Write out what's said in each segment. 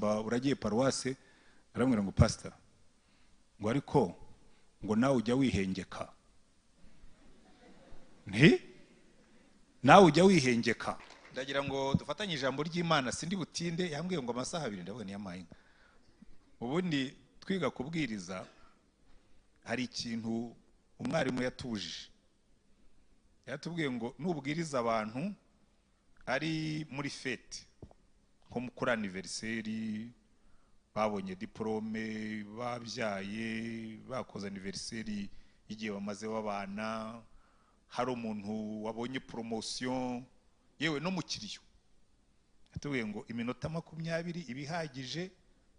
uragiye paruwase aramwira ngo pastor ngo ariko ngo nawe ujya wihengeka nawe ujya wihengeka. Ndagira ngo dufatanye ijambo ry'Imana sindi butinde. Yambwiye ngo amasaha 2 ndavuga ni yamahinga. Ubundi twiga kubwiriza hari ikintu umwarimu yatubujije. Yatubwiye ngo nubwiriza abantu ari muri fete nko mukuru anniversaire, babonye diplome, babyaye, bakoze anniversaire igihe bamaze babana, hari umuntu wabonye promotion, yewe no mukiriyo. Yatubwiye ngo iminota 20 ibihagije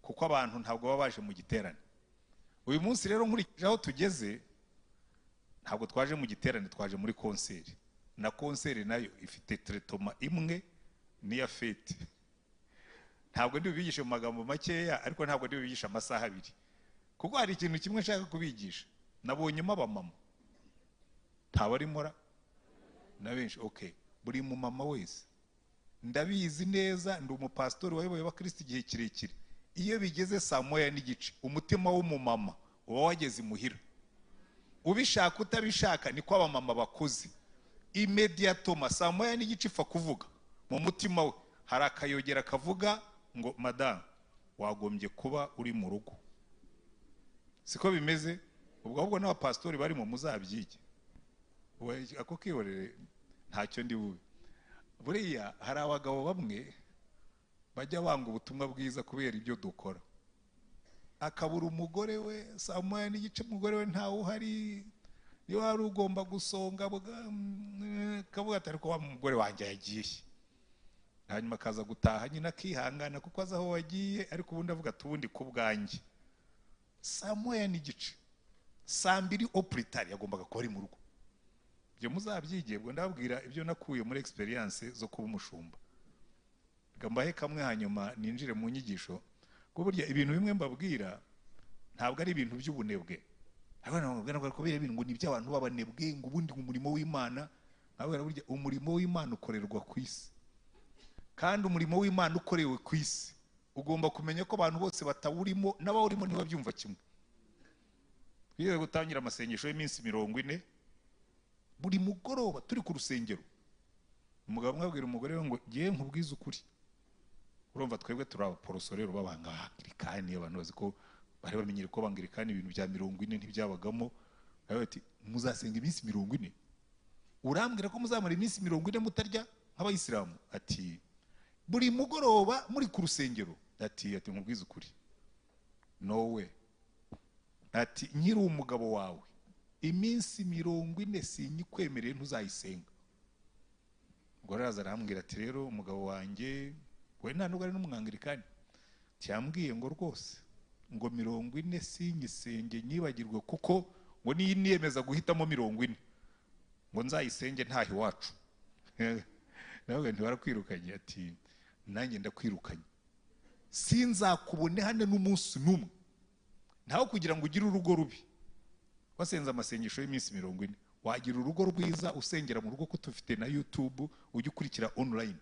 kuko abantu ntabwo baba baje mu giterane. Uyu munsi rero nkurikije aho tugeze, ntabwo twaje mu giterane, twaje muri concert. Na concert nayo ifite traitement imwe ni ya fete. Ntabwo ndi bigisha mu magambo makeya, ariko ntabwo ndi bigisha amasaha 2 kuko hari ikintu kimwe nshaka kubigisha. Nabonyemo abamama ntabari mora na benshi. Okay, buri mu mama wese ndabizi neza, ndi umupastori wayoboye abakristo igihe kirekire. Iyo bigeze saa 1:15 umutima w'umumama uba wageze imuhira. Ubishaka utabishaka niko abamama bakoze. Immediatoma saa 1:15 ifa kuvuga mu mutima we hari akayogera kavuga ngo madame wagombye kuba uri mu rugo. Siko bimeze? Ubwo ahubwo n'abapastori bari mu muzabyige. Ako kiyorere ntacyo ndi bube. Buriya hari abagabo bamwe bajya banga ubutumwa bwiza kubera ibyo dukora. Akabura umugore we saa 1:15 umugore we ntawe uhari, yo hari ugomba gusonga kavuga ati ariko wa mugore wanjye yagiye. Hanyuma kaza gutaha nyina akihangana kuko aza aho wagiye, ariko ubundi avuga ati ubundi ku bwanjye saa 1:15 saa 2 opritari yagombaga kuba ari mu rugo. Ibyo muzabyigeye. Bwo ndabwira ibyo nakuye muri experience zo kuba umushumba. Gambahe kamwe hanyuma ninjire mu nyigisho. Ko burya ibintu bimwe mbabwira ntabwo ari ibintu by'ubunebwe. Abana bamubwira ko bire ibintu ngo ni by'abantu babanebwe, ngo ubundi umurimo w'Imana. Abera burya umurimo w'Imana ukorerwa ku isi. Kandi umurimo w'Imana ukorewe ku isi ugomba kumenya ko abantu bose batawurimo n'abawurimo ntibabyumva kimwe. Biye gutangira amasengesho y'iminsi 40 buri mugoroba turi ku rusengero. Umugabo mwabwira umugore we ngo giye nkubwiza ukuri. Urumva twebwe turabaporosorero b'abangirikani, abantu bazi ko bari bamenyere ko bangirikani ibintu bya 40 ntibyabagamo. Ati muzasenga iminsi 40. Urambwira ko muzamara iminsi 40 mutarya nk'abayisilamu? Ati buri mugoroba muri ku rusengero. Ati nkubwiza ukuri nowe. Ati nkiri umugabo wawe iminsi 40 sinyikwemereye ntuzayisenga. Ubwo raza arambwira ati rero umugabo wanjye we nta nubwo ari n'umwangirikani, cyambwiye ngo rwose ngo 40 sinyisenge nyibagirwe kuko ngo niyemeza guhitamo 40 ngo nzayisenge ntahi wacu. Nawe ntibarakwirukanye? Ati nanjye ndakwirukanye, sinzakubone hano n'umunsi numwe. Ntaho kugira ngo ugire urugo rubi wasenza amasengesho y'iminsi 40, wagira urugo rwiza usengera mu rugo ko tufite na YouTube ujye ukurikira online.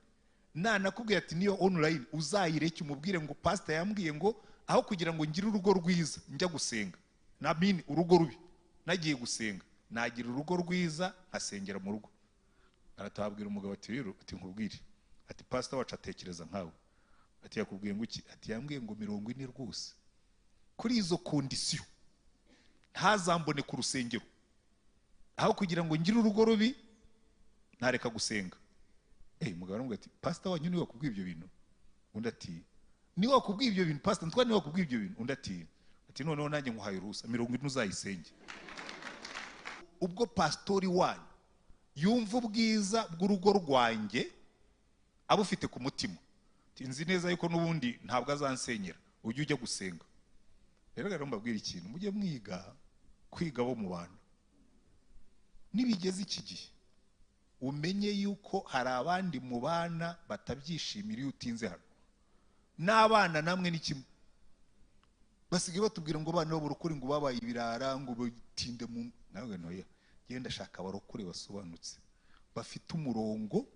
Nakubwiye ati niyo online uzayireke umubwire ngo pastor yambwiye ngo aho kugira ngo ngire urugo rwiza njya gusenga, urugo rubi nagiye gusenga, nagira urugo rwiza nkasengera mu rugo. Aratabwira umugabo ati rero ati nkubwire, ati pastor wacu atekereza nkawe. Ati yakubwiye ngo iki? Ati yambwiye ngo 40 rwose kuri izo condition ntazambone ku rusengero, aho kugira ngo ngire urugo rubi ntareka gusenga. Umugabo aramubwira ati pastor wanyu niwe wakubwiye ibyo bintu? Undi ati niwe wakubwiye ibyo bintu pastor? Ntwa niwe wakubwiye ibyo bintu? Undi ati noneho nanjye nkuhaye uruhusa 40 uzayisenge. Ubwo pastori wanyu yumva ubwiza bw'urugo rwanjye abufite ku mutima, nzi neza yuko n'ubundi ntabwo azansenyera, ujye gusenga. Rero mbabwira ikintu, mujye kwiga bo mu bantu. Nibigeze iki gihe umenye yuko hari abandi mu bana batabyishimira iyo utinze hano. N'abana namwe ni kimwe. Basigaye batubwira ngo abana b'abarokore ngo babaye ibirara ngo batinde mu nawe noya. Genda shaka abarokore basobanutse bafite umurongo,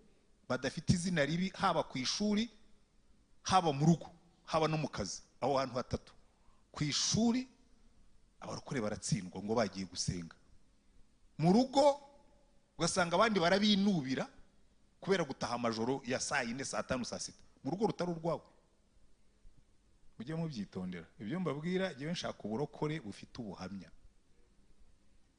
badafite izina ribi haba ku ishuri haba mu rugo. haba no mu kazi, aho hantu hatatu. Ku ishuri abarokore baratsindwa ngo bagiye gusenga, mu rugo ugasanga abandi barabinubira kubera gutaha amajoro ya saa 4 saa 5 saa 6 mu rugo rutari urwawe. Mujye mubyitondera ibyo mbabwira, jewe nshaka uburokore bufite ubuhamya.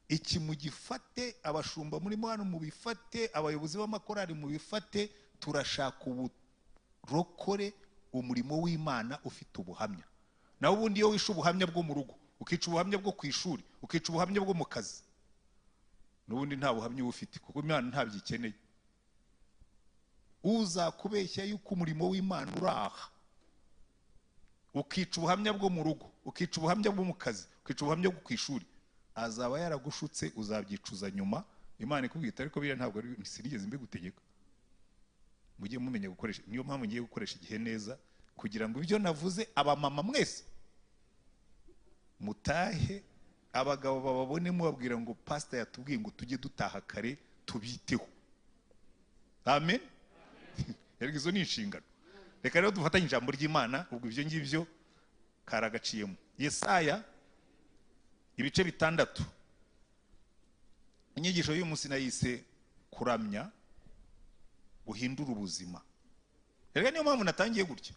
Iki mugifate, abashumba muri hano mubifate, abayobozi b'amakorari mubifate, turashaka uburokore, umurimo w'Imana ufite ubuhamya. Naho ubundi iyo wishe ubuhamya bwo mu rugo, ukica ubuhamya bwo ku ishuri, ukica ubuhamya bwo mu kazi, n'ubundi nta buhamya ufite, kuko Imana ntabyikeneye. Uzakubeshya yuko umurimo w'Imana uraha, ukica ubuhamya bwo mu rugo, ukica ubuhamya bwo mu kazi, ukica ubuhamya bwo ku ishuri, azaba yaragushutse, uzabyicuza nyuma. Imana ikubwita ariko biriya ntabwo ari sinigeze mbigutegeka. Mujye mumenya gukoresha, niyo mpamvu ngiye gukoresha igihe neza, kugira ngo ibyo navuze abamama mwese mutahe, abagabo bababone mubabwira ngo pastor yatubwiye ngo tujye dutaha kare tubiteho. Amen. Yargizo ni inshingano. Reka rero dufatanye ijambo ry'Imana, ubwo ibyo ngibyo karagaciyemo. Yesaya ibice 6. Inyigisho y'uyu munsi nayise kuramya guhindura ubuzima. Reka niyo mpamvu natangiye gutya.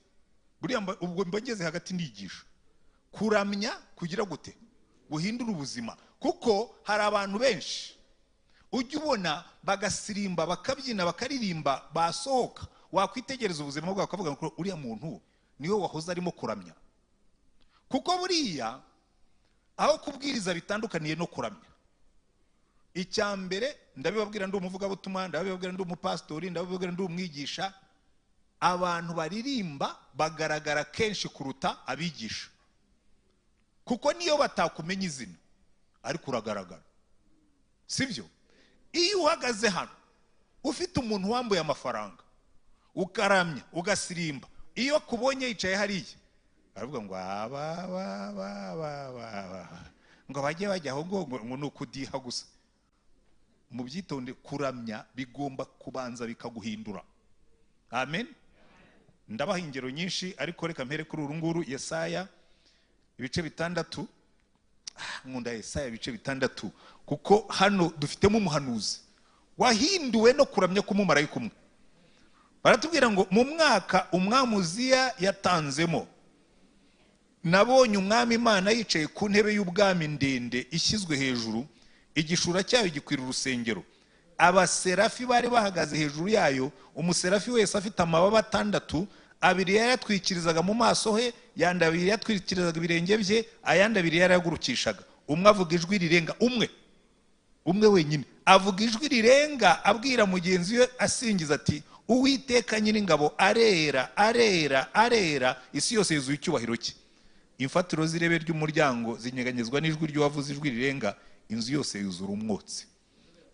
Buriya ubwo mbageze hagati ndigisha kuramya kugira gute guhindura ubuzima, kuko hari abantu benshi ujye ubona bagasirimba, bakabyina, bakaririmba, basohoka, wakwitegereza ubuzima bwabo ukavuga ngo uriya muntu niwe wahoze arimo kuramya. Kuko buriya aho kubwiriza bitandukaniye no kuramya. Icyambere ndabibabwira ndi umuvugabutumwa, ndabibabwira ndi umupastori, ndabibabwira ndi umwigisha, abantu baririmba bagaragara kenshi kuruta abigisha. Kuko niyo batakumenya izina ariko uragaragara, sibyo? Iyo uhagaze hano ufite umuntu wambuye amafaranga, ukaramya, ugasirimba, iyo kubonye yicaye hariya aravuga ngo ngo bajye bajya aho ngo nukudiha gusa. Mu byitonde, kuramya bigomba kubanza bikaguhindura. Amen. Ndabaha ingero nyinshi ariko reka mpere kuri uru nguru, Yesaya ibice 6. Nkunda Yesaya ibice 6 kuko hano dufitemo umuhanuzi wahinduwe no kuramya k'umumarayika umwe. Baratubwira ngo mu mwaka umwami Uziya yatanzemo, nabonye umwami Imana yicaye ku ntebe y'ubwami ndende ishyizwe hejuru, igishura cyayo gikwira urusengero. Abaserafi bari bahagaze hejuru yayo, umuserafi wese afite amababa 6, abiri yatwikirizaga mu maso he, yandi abiri yatwikirizaga ibirenge bye, ayandi abiri yaragurukishaga. Umwe avuga ijwi rirenga, umwe wenyine avuga ijwi rirenga abwira mugenzi we asingiza ati, Uwiteka Nyiringabo arera, arera, arera, isi yose yuzuye icyubahiro cye. Imfatiro z'irebe ry'umuryango zinyeganyezwa n'ijwi ry'uwavuze ijwi rirenga, inzu yose yuzura umwotsi.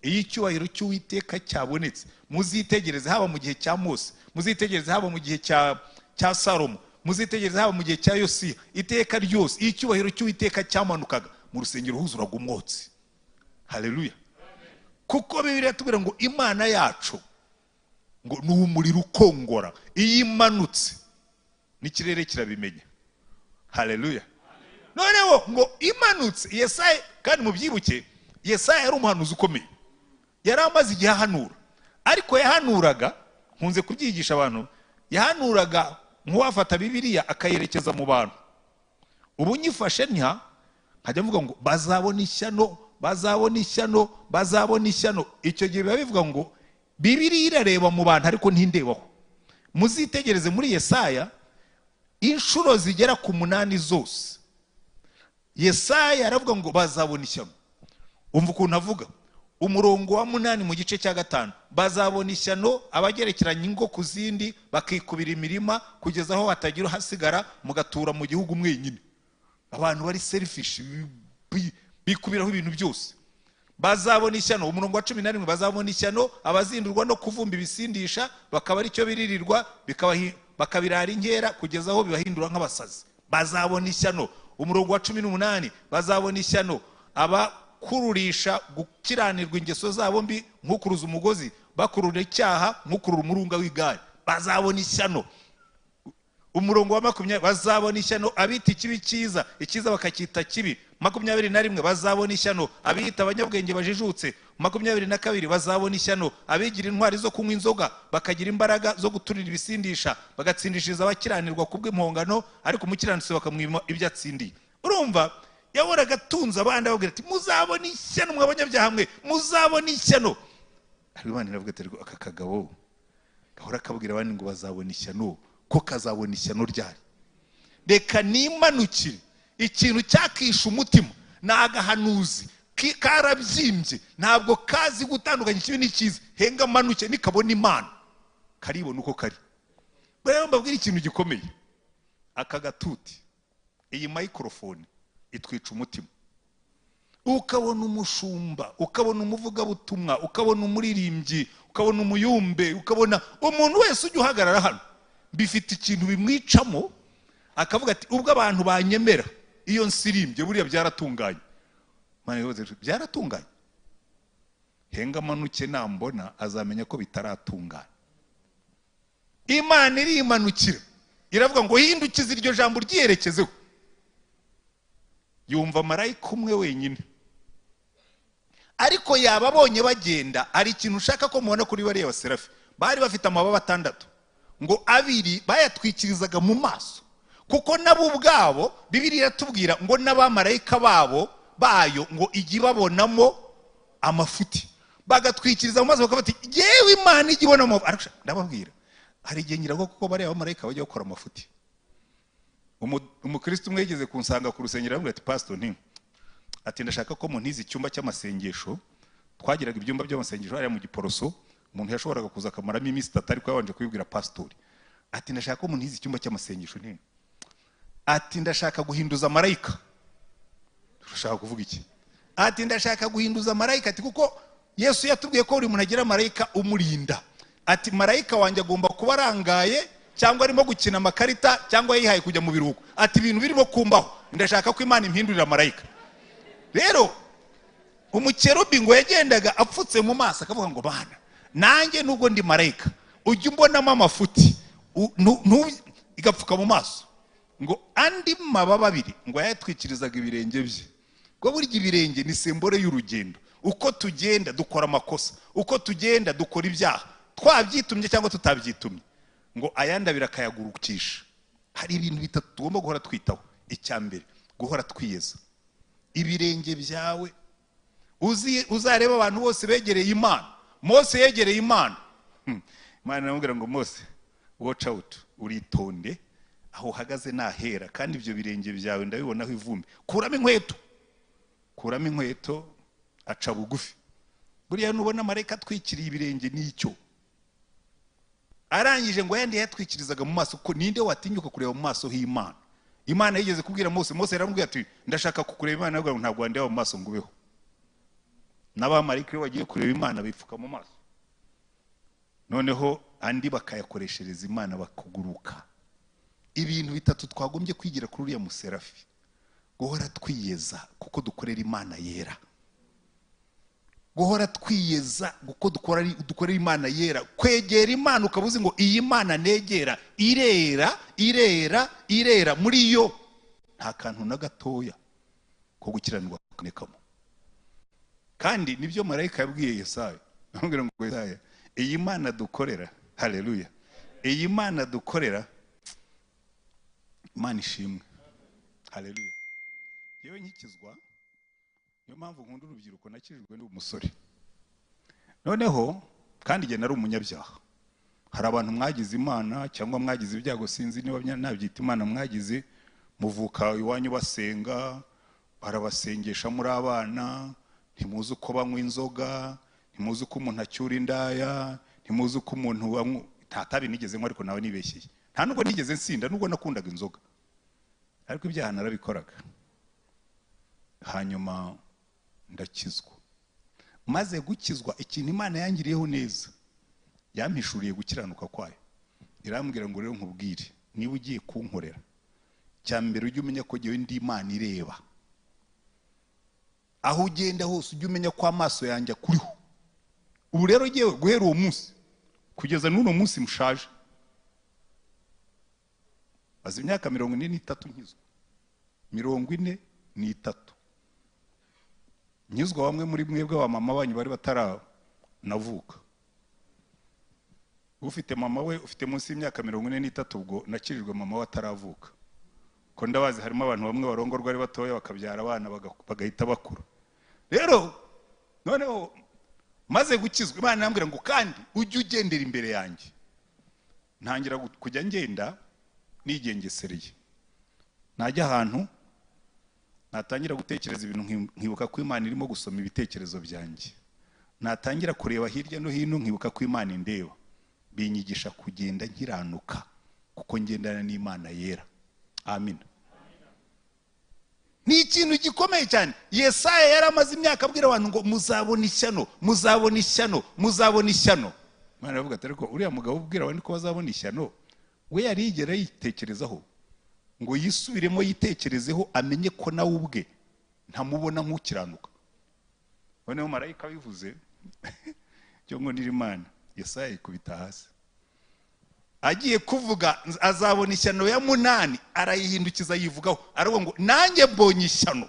Iyo icyubahiro cy'Uwiteka cyabonetse, muzitegereze haba mu gihe cya Mose, muzitegereze haba mu gihe cya Salomo, muzitegereze haba mu gihe cya Yosiya, iteka ryose iyo icyubahiro cy'Uwiteka cyamanukaga mu rusengero huzuraga umwotsi. Haleluya. Kuko Bibiliya tubwira ngo Imana yacu ngo ni umuriro ukongora, iyo imanutse n'ikirere kirabimenya. Haleluya. Noneho ngo imanutse, Yesaya, kandi mubyibuke Yesaya yari umuhanuzi ukomeye, yari amaze igihe ahanura, ariko yahanuraga, nkunze kubyigisha abantu, yahanuraga nk'uwafata Bibiliya akayerekeza mu bantu. Ubu nyifashe nkajya mvuga ngo bazabona ishyano, bazabona ishyano, bazabona ishyano. Icyo gihe biba bivuga ngo Bibiliya irareba mu bantu ariko ntindebaho. Muzitegereze muri Yesaya inshuro zigera ku 8 zose Yesaya aravuga ngo bazabona ishyano. Umva ukuntu avuga, umurongo wa 8 mu gice cya 5, bazabona ishyano abagerekeranye ingo ku zindi, bakikubira imirima kugeza aho hatagira hasigara, mugatura mu gihugu mwenyine. Abantu bari selfish, bikubiraho ibintu byose. Bazabona ishyano, umurongo wa 11, bazabona ishyano abazindurwa no kuvumba ibisindisha, bakaba ari cyo biririrwa, bakabirara inkera kugeza aho bibahindura nk'abasazi. Bazabona ishyano, umurongo wa 18, bazabona ishyano abakururisha gukiranirwa ingeso zabo mbi nk'ukuruza umugozi, bakurura icyaha nk'ukurura umurunga w'igare. Bazabona ishyano. umurongo wa 20 bazabona ishyano abita ikibi cyiza, icyiza bakacyita kibi. 21 bazabona ishyano abita abanyabwenge bajijutse. 22 bazabona ishyano abigira intwari zo kunywa inzoga bakagira imbaraga zo guturira ibisindisha bagatsindishiriza abakiranirwa kubw'impongano, ariko umukiranutsi bakamwima ibyo atsindiye. Urumva yahoraga atunze abandi ababwira ati muzabona ishyano mwe abanyabyaha mwe, muzabona ishyano. Ariko Imana iravuga ati aka kagabo gahora kabwira abandi ngo bazabona ishyano, ko kazabona ishyano ryari? Reka nimanukire. Ikintu cyakisha umutima nagahanuzi karabyimbye, ntabwo kazi gutandukanya ikibi n'ikiza. Henga manuke nikabona Imana karibona uko kari. Rero mbabwira ikintu gikomeye, aka gatuti, iyi microphone itwica umutima. Ukabona umushumba, ukabona umuvugabutumwa, ukabona umuririmbyi, ukabona umuyumbe, ukabona umuntu wese ujya uhagarara hano bifite ikintu bimwicamo, akavuga ati ubwo abantu banyemera iyo nsirimbye buriya byaratunganye. Mane yose byaratunganye. Henga manuke nambona azamenya ko bitaratungana. Imana irimanukira iravuga ngo hindukize iryo jambo ryerekezeho. Yumva marayika umwe wenyine, ariko yababonye bagenda. Ari ikintu ushaka ko mubona kuri bariya baserafi, bari bafite amababa 6 ngo 2 bayatwikirizaga mu maso, kuko nabo ubwabo Bibiliya iratubwira ngo n'abamarayika babo bayo ngo igi babonamo amafuti, bagatwikiriza mu maso bakabati yewe Imana igibona mu. Ndababwira hari igihe ngira ngo kuko bariya abamarayika bajya gukora amafuti. Umukristo umwe yigeze kunsanga ku rusengero aramubwira ati pastor ati ndashaka ko muntiza icyumba cy'amasengesho. Twagiraga ibyumba by'amasengesho hariya mu Giporoso, umuntu yashoboraga kuza akamaramo iminsi 3 ariko yabanje kubibwira pastor. Ati ndashaka ko muntiza icyumba cy'amasengesho ati ndashaka guhinduza marayika. Turashaka kuvuga iki? Ati ndashaka guhinduza marayika. Ati kuko Yesu yatubwiye ko buri muntu agira marayika umurinda. Ati marayika wanjye agomba kuba arangaye cyangwa arimo gukina amakarita cyangwa yihaye kujya mu biruhuko. Ati ibintu birimo kumbaho, ndashaka ko Imana impindurira marayika. Rero umukerubi ngo yagendaga apfutse mu maso akavuga ngo bana nanjye nubwo ndi marayika ujye umbonamo amafuti igapfuka mu maso. Ngo andi mababa 2 ngo yatwikirizaga ibirenge bye. Ngo burya ibirenge ni sembore y'urugendo. Uko tugenda dukora amakosa, uko tugenda dukora ibyaha, twabyitumye cyangwa tutabyitumye. Ngo ayandi birakayagurukisha. Hari ibintu bitatu tugomba guhora twitaho. Icyambere guhora twiyeza. Ibirenge byawe uzareba abantu bose begereye Imana. Mose yegereye Imana. Imana iramubwira ngo Mose watch out, uritonde aho uhagaze nahera, kandi ibyo birenge byawe ndabibonaho ivumbi. Kuramo inkweto. Kuramo inkweto aca bugufi. Buriya nubona marayika atwikiriye ibirenge n'icyo. Arangije ngo yandi yatwikirizaga mu maso, ko ninde watinyuka kureba mu maso h'Imana? Imana yigeze kubwira Mose, Mose yaramubwiye ati ndashaka kukureba. Imana yavuga ngo ntabwo wandeba mu maso ngubeho. N'abamarayika iyo bagiye kureba Imana bipfuka mu maso. Noneho andi bakayakoreshereza Imana bakuguruka. Ibintu bitatu twagombye kwigira kuri uriya muserafi. Guhora twiyeza kuko dukorera Imana yera. Guhora twiyeza kuko dukorera Imana yera. Kwegera Imana ukabuze ngo iyi Mana negera irera muri yo nta kantu na gatoya ko gukiranirwa kubonekamo. Kandi nibyo marayika yabwiye Yesaya. Namubwira ngo Yesaya, iyi Mana dukorera, haleluya, iyi Mana dukorera Imana ishimwe, haleluya. Yewe nkikizwa, niyo mpamvu nkunda urubyiruko, nakijijwe ndi umusore. Noneho kandi igihe nari umunyabyaha. Hari abantu mwagize Imana cyangwa mwagize ibyago, sinzi niba nabyita Imana mwagize, muvuka iwanyu basenga, barabasengesha muri abana, ntimuzi uko banywa inzoga, ntimuzi uko umuntu acyura indaya, ntimuzi uko umuntu tatabi nigeze ariko nawe nibeshyeye. Nta nubwo nigeze nsinda, nubwo nakundaga inzoga, ariko ibyaha narabikoraga. Hanyuma ndakizwa. Maze gukizwa, ikintu Imana yangiriyeho neza, yampishuriye gukiranuka kwayo. Irambwira ngo rero nkubwire, niba ugiye kunkorera, cyambere ujye umenya ko giye ndi Imana ireba. Aho ugenda hose ujye umenya ko amaso yanjye kuriho. Ubu rero giye guhera uwo munsi kugeza n'uno munsi mushaje, maze imyaka 43 nkizwa, 43 nkizwa. Bamwe muri mwebwe wa mama banyu bari navuka. Ufite mama we ufite munsi y'imyaka 43 ubwo nakirijwe mama we ataravuka. Ko ndabazi harimo abantu bamwe barongorwa ari batoya bakabyara abana bagahita bakura. Rero noneho maze gukizwa Imana yambwira ngo kandi ujye ugendera imbere yanjye. Ntangira kujya ngenda nigengesereye. Najya ahantu natangira gutekereza ibintu nkibuka ko Imana irimo gusoma ibitekerezo byanjye. Natangira kureba hirya no hino nkibuka ko Imana indeba. Binyigisha kugenda nkiranuka kuko ngendana n'Imana yera. Amen. Ni ikintu gikomeye cyane. Yesaya yaramaze imyaka abwira abantu ngo muzabona ishyano, muzabona ishyano, muzabona ishyano. Imana aravuga ati ariko uriya mugabo ubwira abantu ko bazabona ishyano, we yarigera yitekerezaho ngo yisubiremo yitekerezeho amenye ko nawe ubwe ntamubona nk'ukiranuka. Noneho marayika bivuze cyo ngo Imana Yesaya ikubita hasi. Agiye kuvuga azabona ishyano ya 8 arayihindukiza yivugaho aravuga ngo nanjye mbonye ishyano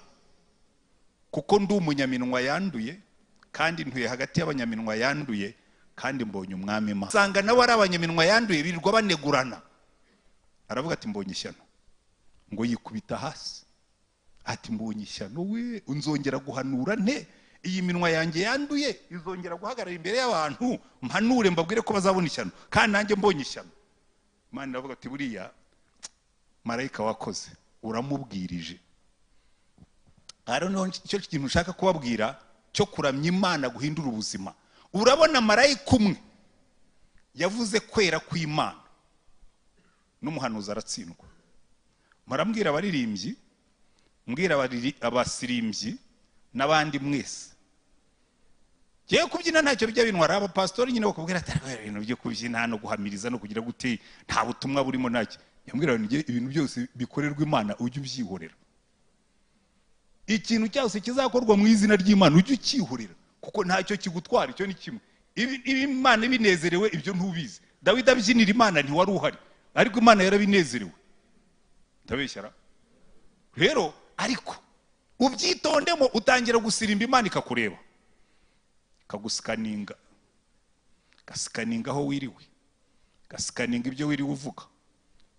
kuko ndi umunyaminwa yanduye kandi ntuye hagati y'abanyaminwa yanduye kandi mbonye umwami Imana. Sanga nawe ari abanyaminwa yanduye birirwa banegurana. Aravuga ati mbonye ishyano, ngo yikubita hasi ati mbonye ishyano, we unzongera guhanura nte? Iyi minwa yanjye yanduye izongera guhagarara imbere y'abantu mpanure mbabwire ko bazabona ishyano kandi nanjye mbonye ishyano. Imana iravuga ati buriya marayika wakoze uramubwirije. Icyo kintu ushaka kubabwira cyo kuramya Imana guhindura ubuzima. Urabona marayika umwe yavuze kwera kw'Imana n'umuhanuzi aratsindwa. Marambwira abaririmbyi, mbwira abasirimbyi n'abandi mwese, Giye kubyina ntacyo bijya bintwara. Aba pastori nyine bakubwira ati ibintu byo kubyina no guhamiriza no kugira gute nta butumwa burimo ntacyo. Yambwira ibintu byose bikorerwa Imana ujye ubyihorera. Ikintu cyose kizakorwa mu izina ry'Imana ujye ukihorera kuko ntacyo kigutwara. Icyo ni kimwe. Ibi Imana ibinezerewe ibyo ntubizi. Dawidi abyinira Imana ntiwari uhari ariko Imana yarabinezerewe. Ndabeshyara. Rero ariko ubyitondemo utangira gusirimba Imana ikakureba. Kagusikaninga. Gasikaninga aho wiriwe. Gasikaninga ibyo wiriwe uvuga.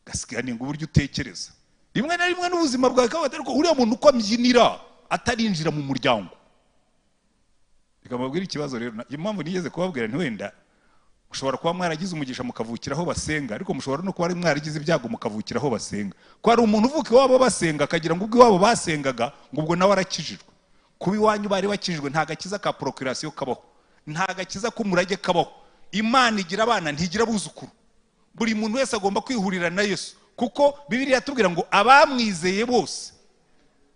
Gasikaninga uburyo utekereza. Rimwe na rimwe n'ubuzima bwawe kabatari ko uriya muntu uko ambyinira atarinjira mu muryango. Bikamubwira ikibazo rero. Impamvu nigeze kubabwira nti wenda ushobora kuba mwaragize umugisha mukavukira aho basenga ariko mushobora no kuba ari mwaragize ibyago mukavukira aho basenga. Ko ari umuntu uvuka iwabo basenga akagira ngo ubwo iwabo basengaga ngo ubwo nawe arakijijwe. Kuba iwanyu bari bakijijwe nta gakiza ka procreation kabaho, nta gakiza k'umurage kabaho. Imana igira abana ntigira abuzukuru. Buri muntu wese agomba kwihurira na Yesu kuko Bibiliya yatubwira ngo abamwizeye bose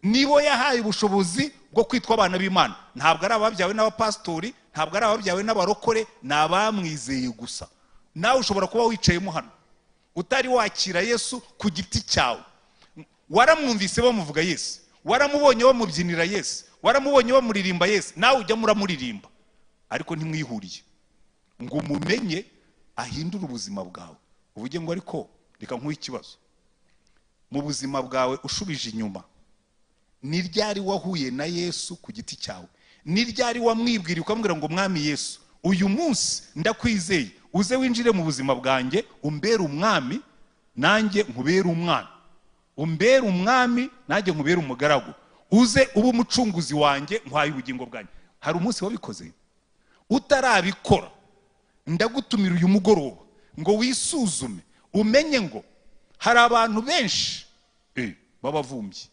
nibo yahaye ubushobozi bwo kwitwa abana b'Imana. Ntabwo ari ababyawe n'abapastori, ntabwo ari ababyawe n'abarokore, n'abamwizeye gusa. Nawe ushobora kuba wicayemo hano utari wakira Yesu ku giti cyawe. Waramwumvise bamuvuga Yesu, waramubonye bamubyinira Yesu, waramubonye bamuririmba Yesu, nawe ujya muramuririmba ariko ntimwihuriye ngo mumenye ahindura ubuzima bwawe. Uvuge ngo ariko reka nkuye ikibazo mu buzima bwawe ushubije inyuma. Ni ryari wahuye na Yesu ku giti cyawe? Ni ryari wamwibwira ukamubwira ngo mwami Yesu uyu munsi ndakwizeye uze winjire mu buzima bwanjye umbere umwami nanjye nkubere umwana, umbere umwami nanjye nkubere umugaragu, uze ube umucunguzi wanjye nkwaye ubugingo bwanjye? Hari umunsi wabikoze? Utarabikora ndagutumira uyu mugoroba ngo wisuzume umenye ngo hari abantu benshi babavumbyi.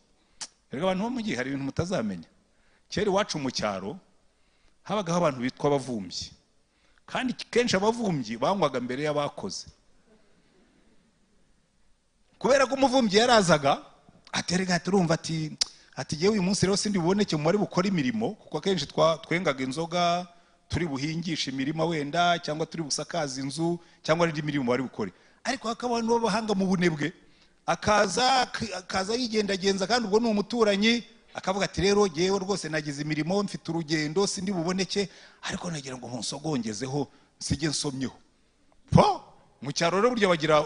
Erega abantu bo mu gihe hari ibintu mutazamenya. Kera iwacu mu cyaro habagaho abantu bitwa abavumbyi kandi kenshi abavumbyi banywaga mbere y'abakoze. Kubera ko umuvumbyi yarazaga aterega turumva ati yewe uyu munsi rero sindi buboneke mu bari bukora imirimo kuko akenshi twengaga inzoga turi buhingisha imirima wenda cyangwa turi busakaza inzu cyangwa n'indi mirimo bari bukore. Ariko hakaba abantu b'abahanga mu bunebwe akaza yigendagenza kandi ubwo ni umuturanyi akavuga ati rero yewe rwose nagize imirimo mfite urugendo sindi buboneke ariko nagira ngo nsogongezeho nsige nsomyeho. Mu cyaro rero burya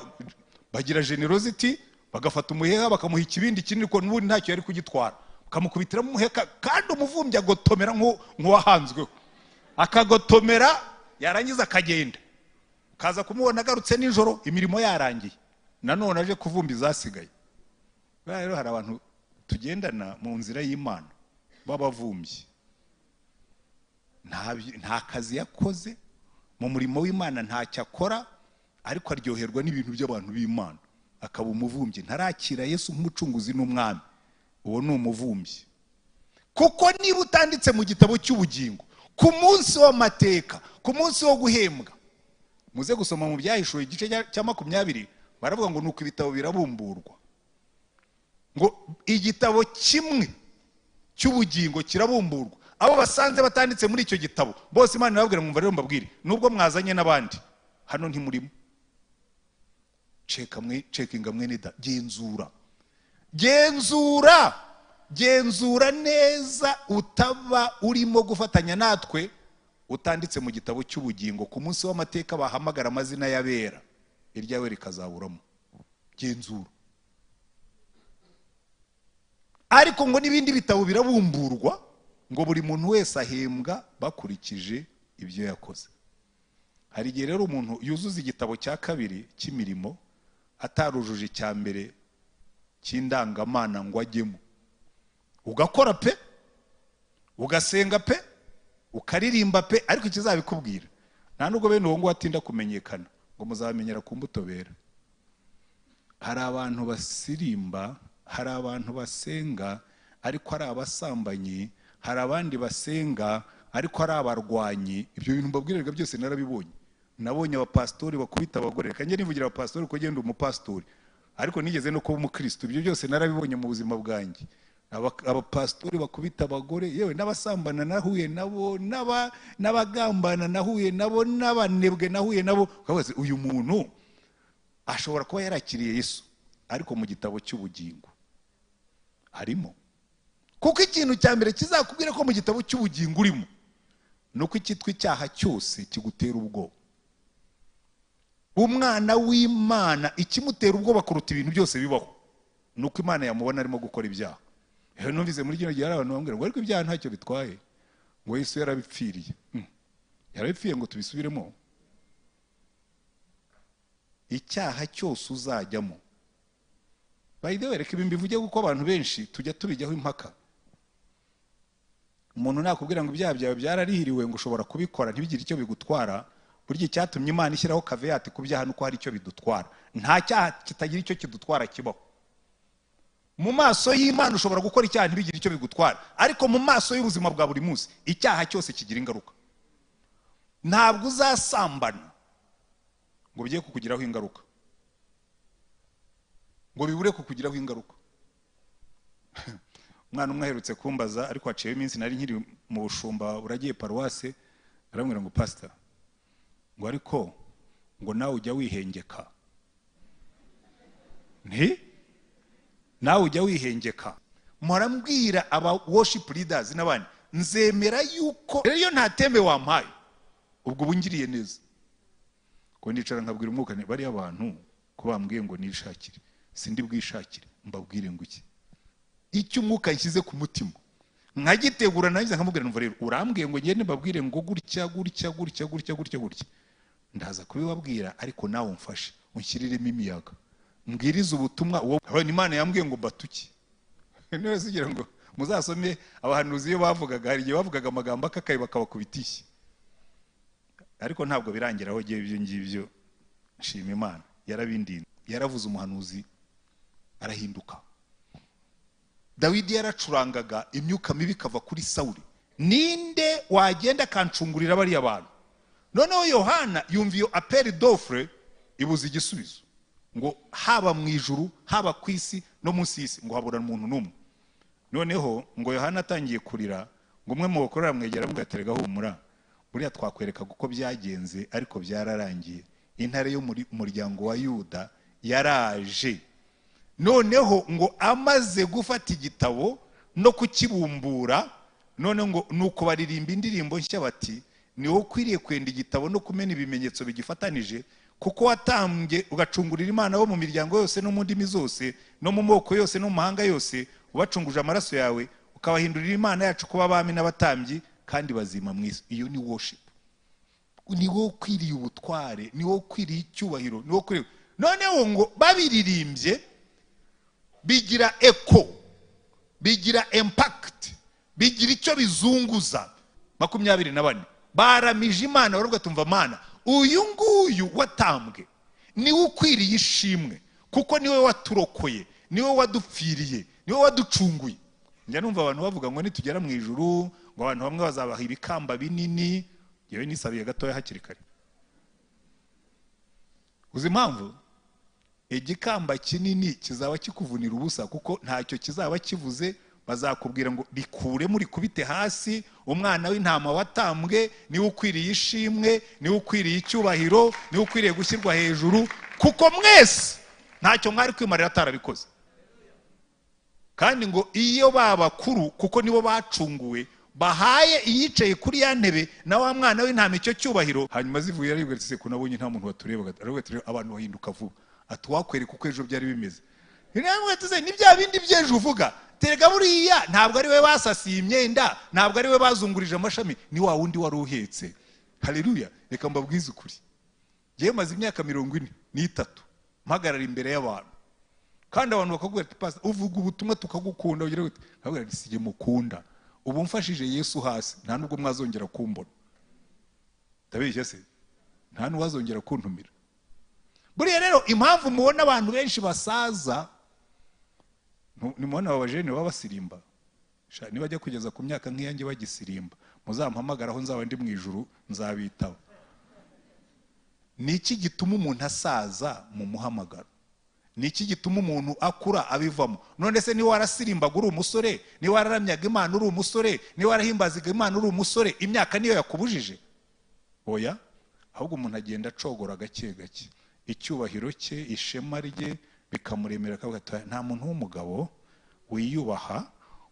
bagira generosity, bagafata umuheha bakamuha ikibindi kinini ko n'ubundi ntacyo yari kugitwara, bakamukubitiramo umuheka kandi umuvumbyi agotomera nk'uwahanzweho, akagotomera yarangiza akagenda, kaza kumubona agarutse nijoro imirimo yarangiye, nanone aje kuvumba izasigaye. Rero hari abantu tugendana mu nzira y'Imana b'abavumbyi, nta kazi yakoze mu murimo w'Imana, ntacyo akora, ariko aryoherwa n'ibintu by'abantu b'Imana, akaba umuvumbyi. Ntarakira Yesu nk'umucunguzi n'umwami, uwo ni umuvumbyi. Kuko niba utanditse mu gitabo cy'ubugingo ku munsi w'amateka, ku munsi wo guhembwa, muze gusoma mu Byahishuwe igice cya 20, baravuga ngo nuko ibitabo birabumburwa, ngo igitabo kimwe cy'ubugingo kirabumburwa. Abo basanze batanditse muri icyo gitabo bose Imana irababwira, mwumva rero mbabwire, nubwo mwazanye n'abandi hano ntimurimo. Cekinga mwene da, genzura neza utaba urimo gufatanya natwe utanditse mu gitabo cy'ubugingo. Ku munsi w'amateka bahamagara amazina y'abera, iryawe rikazaburamo. Genzura. Ariko ngo n'ibindi bitabo birabumburwa, ngo buri muntu wese ahembwa bakurikije ibyo yakoze. Hari igihe rero umuntu yuzuza igitabo cya kabiri cy'imirimo atarujuje icya mbere cy'indangamana ngo ajyemo. Ugakora pe, ugasenga pe, ukaririmba pe, ariko ikizabikubwira nta nubwo bene uwo ngo atinda kumenyekana, ngo muzamenyera ku mbuto bera. Hari abantu basirimba, hari abantu basenga ariko ari abasambanyi, hari abandi basenga ariko ari abarwanyi. Ibyo bintu mbabwirega byose narabibonye. Nabonye abapastori bakubita abagore, kanje nivugira abapastori ko genda umupastori, ariko nigeze no kuba umukristo. Ibyo byose narabibonye mu buzima bwanjye. Abapastori bakubita abagore, yewe n'abasambana nahuye nabo, n'abagambana nahuye nabo, n'abanebwe nahuye nabo. Kabaze uyu muntu ashobora kuba yarakiriye Yesu, ariko mu gitabo cy'ubugingo harimo. Kuko ikintu cya mbere kizakubwira ko mu gitabo cy'ubugingo urimo, nuko icyitwa icyaha cyose kigutera ubwoba. Umwana w'Imana ikimutera ubwoba kuruta ibintu byose bibaho, nuko Imana yamubona arimo gukora ibyaha. Numvise muri kino gihe abantu bambwira ngo ariko ibyaha ntacyo bitwaye, ngo Yesu yarabipfiriye. Yarabipfiye ngo tubisubiremo. Icyaha cyose uzajyamo, by the way, reka ibi mbivuge kuko abantu benshi tujya tubijyaho impaka. Umuntu nakubwira ngo ibyaha byawe byararihiriwe ngo ushobora kubikora ntibigire icyo bigutwara, burya icyatumye Imana ishyiraho caveat ku byaha nuko hari icyo bidutwara. Nta cyaha kitagira icyo kidutwara kibaho. Mu maso y'Imana ushobora gukora icyaha ntibigire icyo bigutwara, ariko mu maso y'ubuzima bwa buri munsi icyaha cyose kigira ingaruka. Ntabwo uzasambana ngo bigiye kukugiraho ingaruka, ngo bibure kukugiraho ingaruka. Umwana umwe aherutse kumbaza, ariko haciyeho iminsi nari nkiri mu bushumba buragiye paruwase, arambwira ngo pastor, ngo ariko ngo nawe ujya wihengeka. Nawe ujya wihengeka. Murambwira aba worship leaders n'abandi, nzemera yuko rero nta tembe wampaye ubwo bungiriye neza. Ko ndicara nkabwira umwuka bari abantu ko bambwiye ngo nishakire, sindi bwishakire, mbabwire ngo iki icyo umwuka nshyize ku mutima nkagitegura nanjye nkamubwira numva rero urambwiye ngo ngende mbabwire ngo gutya gutya gutya gutya gutya gutya, ndaza kubibabwira, ariko nawe umfashe unshyiriremo imiyaga, mbwiriza ubutumwa uwo Imana yambwiye ngo batuki. Niwe sigira ngo muzasome abahanuzi iyo bavugaga, hari igihe bavugaga amagambo akakaye bakabakubitishye, ariko ntabwo birangiraho giye ibyo ngibyo. Nshima Imana yarabindinze, yaravuze umuhanuzi arahinduka. Dawidi yaracurangaga imyuka mibi kava kuri Sawuli, ninde wagenda kancungurira bari abantu. Noneho Yohana yumva iyo appel d'offre ibuza igisubizo, ngo haba mu ijuru haba ku isi no munsi y'isi ngo habura umuntu n'umwe. Noneho ngo Yohana atangiye kurira, ngo umwe mu bakorera mwegera mugaterega humura, buriya twakwereka uko byagenze ariko byararangiye. Intare yo muri muryango wa Yuda yaraje. Noneho ngo amaze gufata igitabo no kukibumbura, none ngo nuko baririmba indirimbo nshya bati, ni wowe ukwiriye kwenda igitabo no kumena ibimenyetso bigifatanije, kuko watambye ugacungurira Imana bo mu miryango yose no mu ndimi zose no mu moko yose no mu mahanga yose, ubacunguje amaraso yawe, ukabahindurira Imana yacu kuba abami n'abatambyi kandi bazima mu isi. Iyo ni worship. Ni wo kwiriye ubutware, ni wo kwiriye icyubahiro, ni wo kwiriye. Noneho ngo babiririmbye bigira echo, bigira impact, bigira icyo bizunguza. 24 baramije Imana, baravuga tumva Mana, uyu nguyu watambwe niwe ukwiriye ishimwe, kuko niwe waturokoye, niwe wadupfiriye, niwe waducunguye. Njya numva abantu bavuga ngo nitugera mu ijuru ngo abantu bamwe bazabaha ibikamba binini. Yewe nisabiye gatoya hakiri kare. Uzi impamvu? Igikamba kinini kizaba kikuvunira ubusa, kuko ntacyo kizaba kivuze. Bazakubwira ngo bikure muri kubite hasi, umwana w'intama watambwe niwe ukwiriye ishimwe, niwe ukwiriye icyubahiro, niwe ukwiriye gushyirwa hejuru, kuko mwese ntacyo mwari kwimarira atarabikoze. Kandi ngo iyo babakuru, kuko nibo bacunguwe, bahaye iyicaye kuri ya ntebe na wa mwana w'intama icyo cyubahiro, hanyuma zivuye aribwo ati kunabonye nta muntu watureba, ariko ati abantu bahinduka vuba, atwakwereka uko ejo byari bimeze. Ni bya bindi by'ejo uvuga, terega buriya ntabwo ari we basasiye imyenda, ntabwo ari we bazungurije amashami, ni wa wundi wari uhetse. Haleluya. Reka mbabwize ukuri, ngiye maze imyaka 43 mpagarara imbere y'abantu, kandi abantu bakagura ati pastor uvuga ubutumwa tukagukunda, ugira gute? Nkabwira nti sije mukunda, ubu mfashije Yesu hasi nta nubwo mwazongera kumbona. Ndabeshya se? Nta n'uwazongera kuntumira. Buriya rero impamvu mubona abantu benshi basaza, nimubona abajene baba basirimba, nibajya kugeza ku myaka nk'iyanjye bagisirimba, muzampamagaraho nzaba ndi mu ijuru nzabitaba. Niki gituma umuntu asaza mu muhamagaro? Niki gituma umuntu akura abivamo? None se ni warasirimbaga uri umusore, ni wararamyaga Imana uri umusore, ni warahimbazaga Imana uri umusore, imyaka niyo yakubujije? Oya, ahubwo umuntu agenda acogora gake gake, icyubahiro cye, ishema rye bikamuremera, akavuga ati nta muntu w'umugabo wiyubaha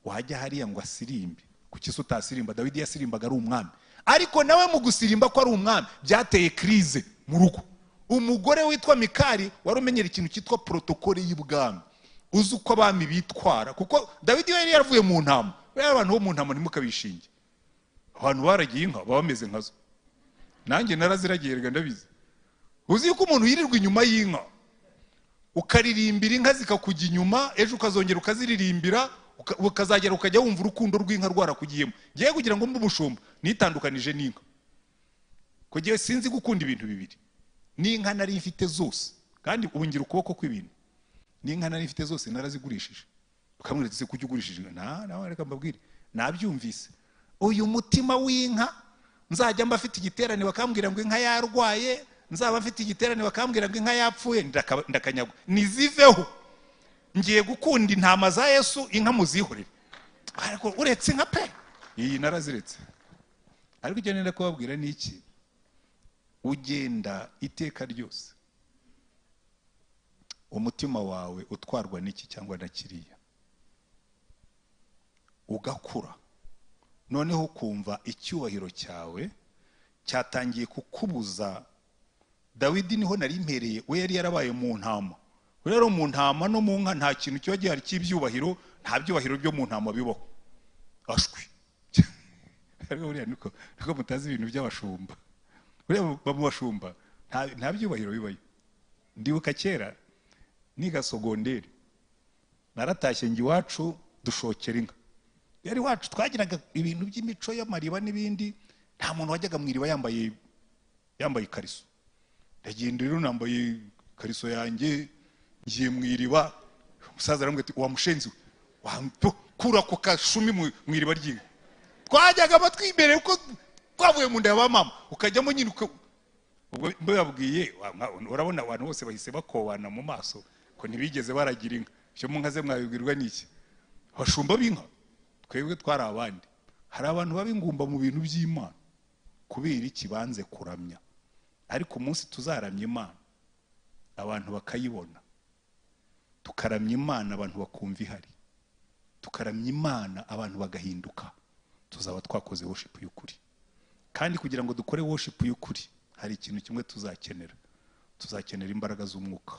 wajya hariya ngo asirimbe. Kuki se utasirimba? Dawidi yasirimbaga ari umwami, ariko nawe mu gusirimba ko ari umwami byateye krize mu rugo. Umugore witwa Mikali wari umenyera ikintu cyitwa protokole y'ubwami, uzi uko abami bitwara, kuko Dawidi yari yaravuye mu ntama. Rero abantu bo mu ntama ntimukabishinge, abantu baragiye inka baba bameze nkazo, nanjye naraziragiye rega ndabizi. Uzi yuko umuntu yirirwa inyuma y'inka, ukaririmbira inka zikakujya inyuma, ejo ukazongera ukaziririmbira, ukazagera ukajya wumva urukundo rw'inka rwarakugiyemo. Ngiye kugira ngo mbe umushumba nitandukanije n'inka, kugiye sinzi gukunda ibintu bibiri. N'inka nari mfite zose, kandi ubu ngira ukuboko kw'ibintu. N'inka nari mfite zose narazigurishije. Ukamwira ati se kuki ugurishije? Reka mbabwire, nabyumvise. Uyu mutima w'inka nzajya mba afite igiterane bakambwira ngo inka yarwaye, nzaba mfite igiterane bakambwira ngo inka yapfuye, ndakanyagwa niziveho. Ngiye gukunda intama za Yesu, inka muzihorere. Ariko uretse inka pe, iyi naraziretse. Ariko icyo nenda kubabwira ni iki? Ugenda iteka ryose umutima wawe utwarwa n'iki cyangwa na kiriya, ugakura, noneho kumva icyubahiro cyawe cyatangiye kukubuza. Dawidi niho nari mpereye, we yari yarabaye mu ntama. Rero mu ntama no mu nka nta kintu cyo gihari cy'ibyubahiro, nta byubahiro byo mu ntama bibaho. Ashwi. Ariko buriya niko mutazi ibintu by'abashumba. Buriya mu bashumba nta byubahiro bibayo. Ndibuka kera niga sogonderi, naratashye ngi iwacu dushokera inka. Yari iwacu twagiraga ibintu by'imico y'amariba n'ibindi, nta muntu wajyaga mu iriba yambaye ikariso. Ndagenda rero nambaye ikariso yanjye, ngiye mu iriba, umusaza arambwira ati wamushenzi we, kura ko kashumi mu iriba ry'inka. Twajyaga batwimbere uko twavuye mu nda ya mama, ukajyamo nyine ubwo mbabwiye, urabona abantu bose bahise bakobana mu maso ko ntibigeze baragira inka. Cyo mu nka ze mwabibwirwa n'iki? Abashumba b'inka twebwe twari abandi. Hari abantu babingumba mu bintu by'Imana kubera ikibanze kuramya, ariko umunsi tuzaramya Imana abantu bakayibona, tukaramya Imana abantu bakumva ihari, tukaramya Imana abantu bagahinduka, tuzaba twakoze worship y'ukuri. Kandi kugira ngo dukore worship y'ukuri hari ikintu kimwe tuzakenera. tuzakenera imbaraga z'umwuka.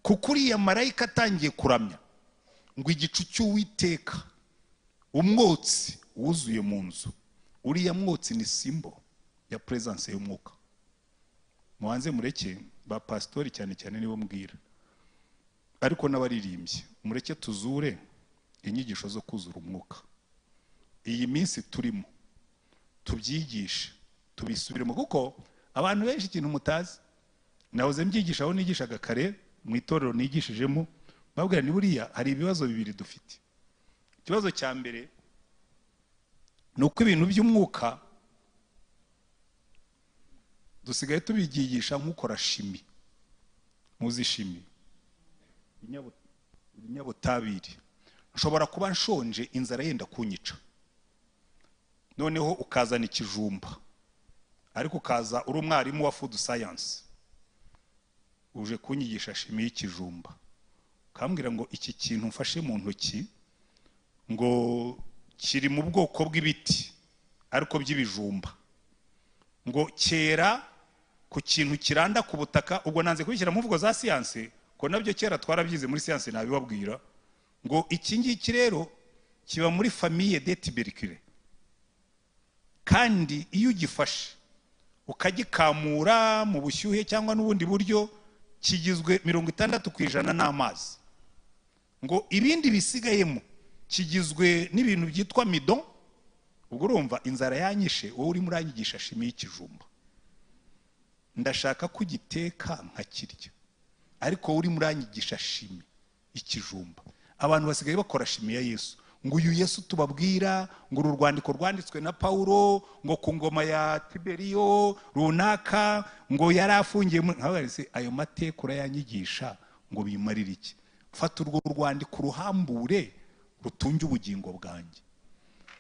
Kuko uriya marayika atangiye kuramya ngo igicu cy'Uwiteka, umwotsi wuzuye mu nzu. Uriya mwotsi ni simbo ya presence y'umwuka. Muhanze mureke ba pastori cyane cyane nibo mbwira, ariko n'abaririmbye mureke tuzure inyigisho zo kuzura umwuka. Iyi minsi turimo tubyigishe, tubisubiremo, kuko abantu benshi ikintu mutazi, nahoze mbyigisha aho nigishaga kare mu itorero nigishijemo, babwira ni buriya hari ibibazo bibiri dufite. Ikibazo cya mbere ni uko ibintu by'umwuka dusigaye tubigisha nk'ukora shimi. Muzi shimi, ibinyabutabire. Nshobora kuba nshonje, inzara yenda kunyica, noneho ukazana ikijumba, ariko ukaza uri umwarimu wa food science, uje kunyigisha shimi y'ikijumba, ukambwira ngo iki kintu mfashe mu ntoki ngo kiri mu bwoko bw'ibiti ariko by'ibijumba, ngo kera ku kintu kiranda ku butaka. Ubwo nanze kubishyira mu mvugo za siyanse, ko nabyo kera twarabyize muri siyanse, nabibabwira ngo iki ngiki rero kiba muri famille des tubercules, kandi iyo ugifashe ukagikamura mu bushyuhe cyangwa n'ubundi buryo, kigizwe 60% n'amazi, ngo ibindi bisigayemo kigizwe n'ibintu byitwa midon. Ubwo urumva inzara yanyishe, wowe uri muranyigisha shimi y'ikijumba. Ndashaka kugiteka nkakirya, ariko wowe uri muranyigisha shimi y'ikijumba. Abantu basigaye bakora shimi ya Yesu, ngo uyu Yesu tubabwira ngo uru rwandiko rwanditswe na Paulo ngo ku ngoma ya Tiberiyo runaka ngo yari afungiye. Nkabarese ayo mateka urayanyigisha ngo bimarire iki? Fata urwo rwandiko ruhambure rutunge ubugingo bwanjye.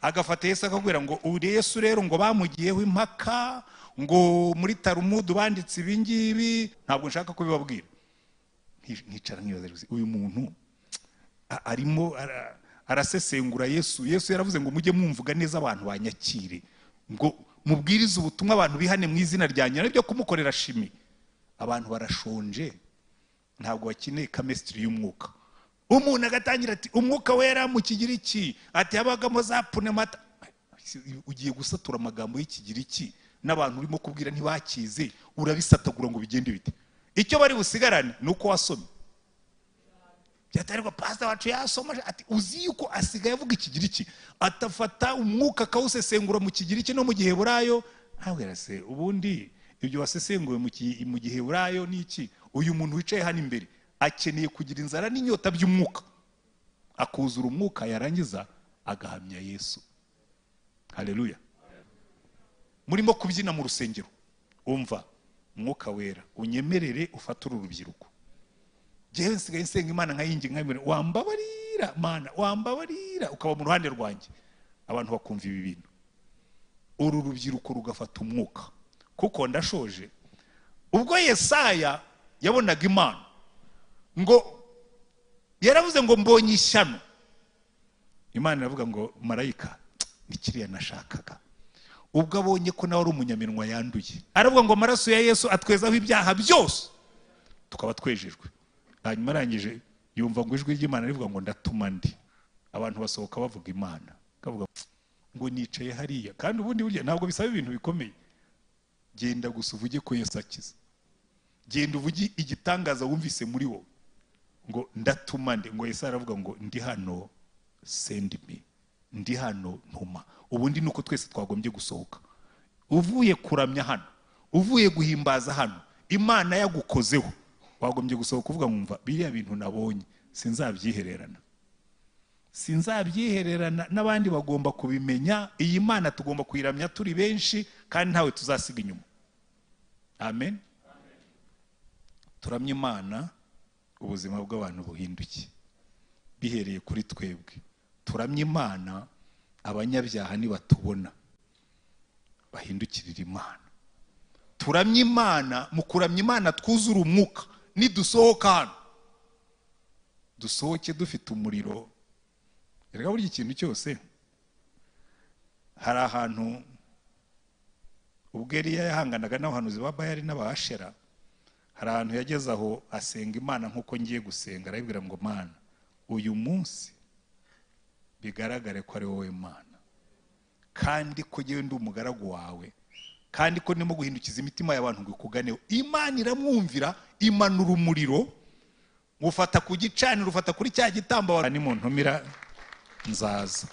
Agafata Yesu akabwira ngo uri Yesu rero ngo bamugiyeho impaka, ngo muri Talmud banditse ibi ngibi. Ntabwo nshaka kubibabwira. Nkicara nkibaza, uyu muntu arimo arasesengura Yesu. Yesu yaravuze ngo mujye mwumvuga neza abantu banyakire, ngo mubwirize ubutumwa abantu bihane mu izina ryanjye. Nibyo kumukorera shimi. Abantu barashonje, ntabwo bakeneye chemistry y'umwuka. Umuntu agatangira ati umwuka wera mu Kigiriki, ati habagamo za pneumata. Ugiye gusatura amagambo y'Ikigiriki n'abantu urimo kubwira ntibakize, urabisatagura ngo bigende bite? Icyo bari busigarane nuko wasomye. Byatariko pastor wacu yasoma ati uzi yuko asigaye avuga Ikigiriki, atafata umwuka akawusesengura mu Kigiriki no mu Giheburayo. Ntabwira se ubundi ibyo wasesenguye mu Giheburayo niki? Uyu muntu wicaye hano imbere akeneye kugira inzara n'inyota by'umwuka, akuzura umwuka, yarangiza agahamya Yesu. Haleluya. Murimo kubyina mu rusengero, umva umwuka wera unyemerere ufata uru rubyiruko. Jewe nsigaye nsenga Imana nkayingi nkayimira, wambabarira Mana, wambabarira, ukaba mu ruhande rwanjye. Abantu bakumva ibi bintu, uru rubyiruko rugafata umwuka. Kuko ndashoje, ubwo Yesaya yabonaga Imana, ngo yaravuze ngo mbonye ishyano, Imana iravuga ngo marayika nikiriya nashakaga. Ubwo abonye ko nawe ari umunyaminwa yanduye, aravuga ngo amaraso ya Yesu atwezaho ibyaha byose, tukaba twejejwe. Hanyuma arangije yumva ngo ijwi ry'Imana rivuga ngo ndatuma ndi. Abantu basohoka bavuga Imana, kavuga ngo nicaye hariya. Kandi ubundi burya ntabwo bisaba ibintu bikomeye. Genda gusa uvuge ko Yesu akiza, genda uvuge igitangaza wumvise muri wowe, ngo ndatuma ndi. Ngo Yesu aravuga ngo ndi hano, send me, ndi hano ntuma. Ubundi nuko twese twagombye gusohoka, uvuye kuramya hano, uvuye guhimbaza hano, Imana yagukozeho, wagombye gusohoka uvuga mwumva biriya bintu nabonye sinzabyihererana, sinzabyihererana. N'abandi bagomba kubimenya. Iyi Mana tugomba kuyiramya turi benshi, kandi ntawe tuzasiga inyuma. Amen. Turamye Imana, ubuzima bw'abantu buhinduke bihereye kuri twebwe. Turamye Imana, abanyabyaha nibatubona bahindukirira Imana. Turamye Imana, mu kuramya Imana twuzura umwuka. Nidusohoka hano, dusohoke dufite umuriro. Erega burya ikintu cyose, hari ahantu ubwo Eliya yahanganaga n'abahanuzi ba Bayali n'abashera, hari ahantu yageze aho asenga Imana nkuko ngiye gusenga, arabwira ngo Mana uyu munsi bigaragare ko ari wowe Mana, kandi ko ngewe ndi umugaragu wawe, kandi ko ndimo guhindukiza imitima y'abantu ngo ikuganeho. Imana iramwumvira, imanura umuriro, ufata ku gicaniro, ufata kuri cya gitambo. Ni mu ntumira nzaza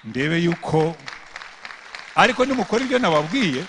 ndebe yuko, ariko nimukora ibyo nababwiye